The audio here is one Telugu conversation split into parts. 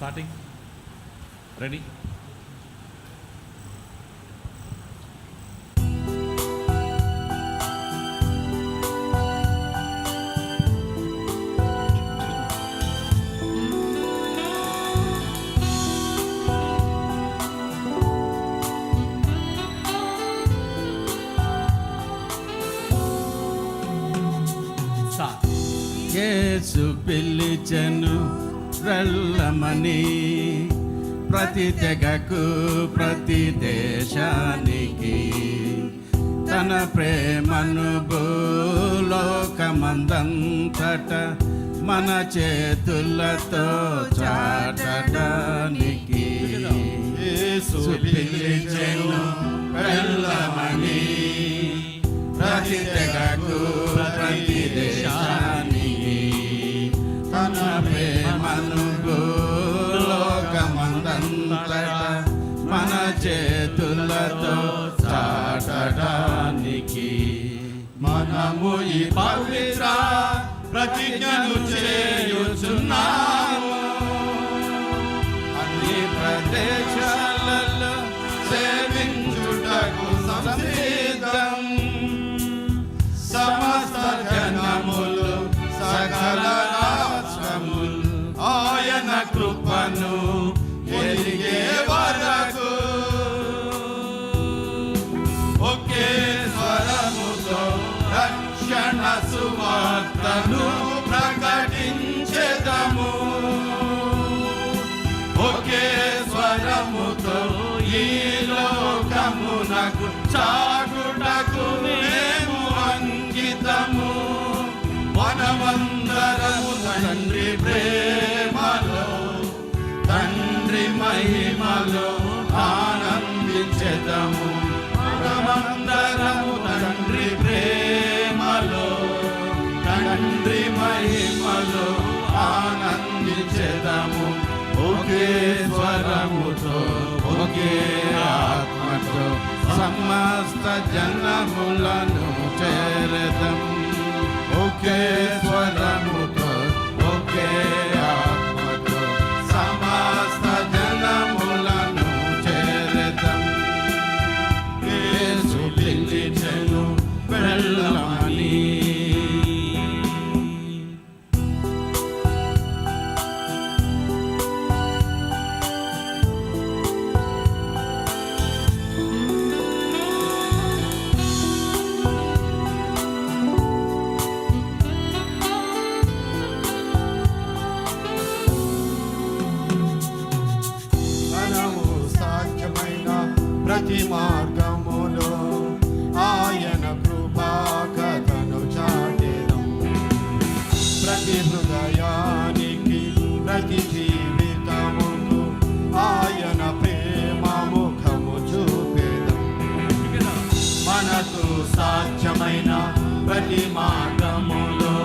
Starting ready. యేసు పిలిచెను వెళ్ళమని, ప్రతి తెగకు ప్రతి దేశానికి తన ప్రేమను భూలోకమందంతట మన చేతులతో చాటడానికి. యేసు పిలిచెను వెళ్ళమని, ప్రతి తెగకు ప్రతి దేశానికి తన ప్రేమను భూలోకమందంతట మన చేతులతో చాటడానికి. మనము ఈ పవిత్ర ప్రతిజ్ఞను చేయుచున్నాము, అన్ని ప్రదేశాలలో సేవించుటకు సంసిద్ధం. సమస్త జనములు సకల రాష్ట్రములు ఆయన కృపను ఎరిగే వరకు ఒకే స్వరముతో రక్షణ సువార్తను ప్రకటించెదము. ఒకే స్వరముతో ఈ లోకమునకు చాటుటకు మేము అంకితము. మనమందరము తండ్రి ప్రేమలో తండ్రి మహిమలో ఆనందించెదము. మనమందరము తండ్రి ప్రేమలో తండ్రి మహిమలో ఆనందించెదము. ఒకే స్వరముతో ఒకే ఆత్మతో సమస్త జనములను చేరదం. ఒకే స్వరముతో ఒకే ఆత్మతో సమస్త జనములను చేరదం. యేసు పిలిచెను వెళ్ళమని. ప్రతి మార్గములో ఆయన కృపా కథను చాటెదం. ప్రతి హృదయానికి ప్రతి జీవితముకు ఆయన ప్రేమ ముఖము చూపెదం. మనకు సాధ్యమైన ప్రతి మార్గములో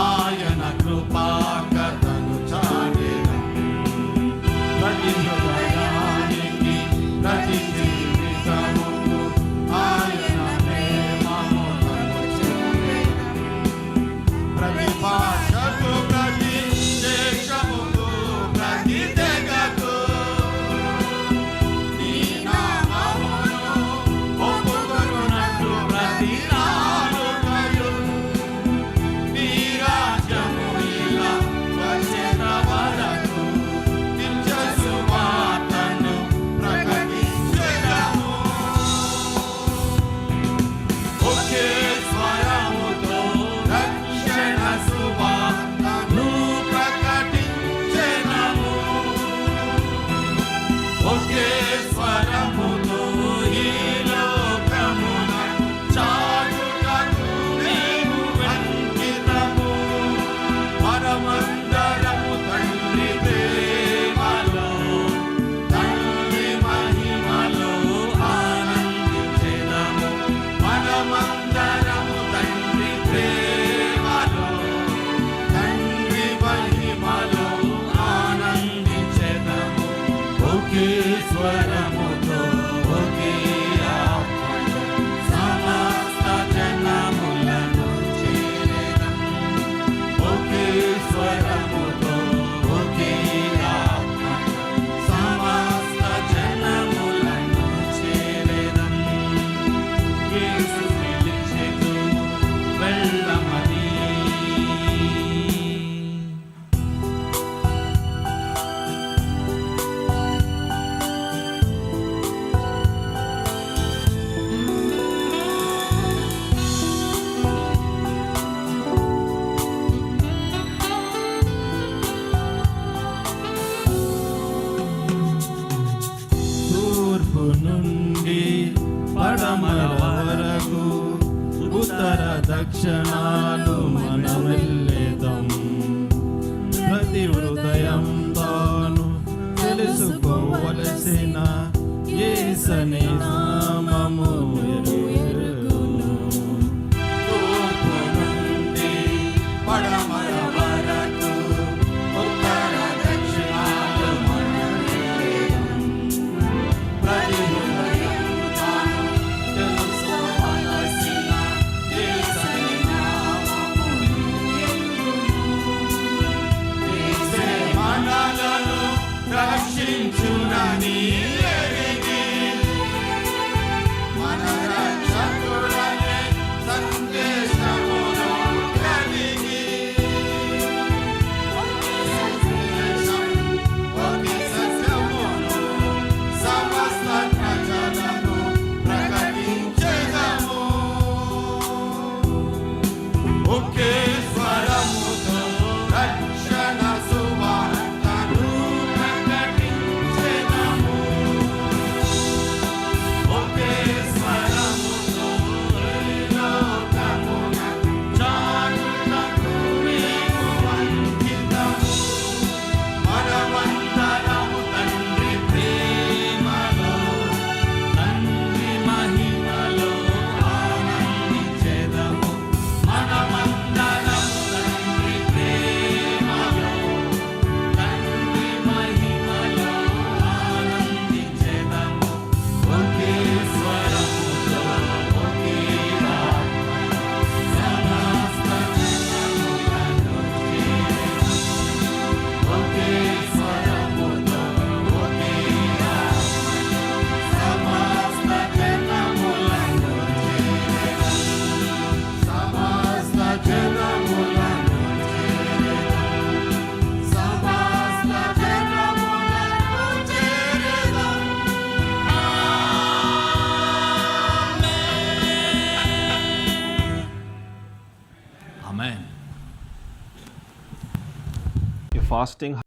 ఆయన కృపా కథను చాటెదం. ప్రతి హృదయానికి ప్రతి జీవితముకు ఆయన ప్రేమ ముఖము చూపెదం. ప్రతి భాషకు ప్రతి దేశముకు ప్రతి తెగకు నీ నామమును ఒప్పుకొనున్నట్లు ప్రతి నాలుకయు లక్షణాలు మనమెల్లేదం ప్రతి హృదయంతోను తెలుసుకోవలసిన యేసని నామము ఎరుగును. తూర్పు నుండి పడమర వరకు ఉత్తర దక్షిణాలు మనమెల్లేదం ప్రతి హృదయం తాను తెలుసుకోవలసిన యేసని నామము యేసే మనలను రక్షించునని ఎరిగి మన రక్షకుడనే సందేశమును కలిగి ఒకే సత్యమును సమస్త ప్రజలను ప్రకటించెదము. ఒకే స్వరముతో రక్షణ సువార్తను ప్రకటించెదము. ఒకే స్వరముతో లోకమున చాటుటకు మేము అంకితము. మనమందరము తండ్రి ప్రేమలో తండ్రి మహిమలో ఆనందించెదము. మనమందరము తండ్రి ప్రేమలో తండ్రి మహిమలో ఆనందించెదము. ఒకే స్వరముతో ఒకే ఆత్మలో సమస్త జనములను చేరెదము. ఒకే స్వరముతో ఒకే ఆత్మలో సమస్త జనములను చేరెదము. సమస్త జనములను చేరెదము. సమస్త జనములను చేరెదము. Amen. A fasting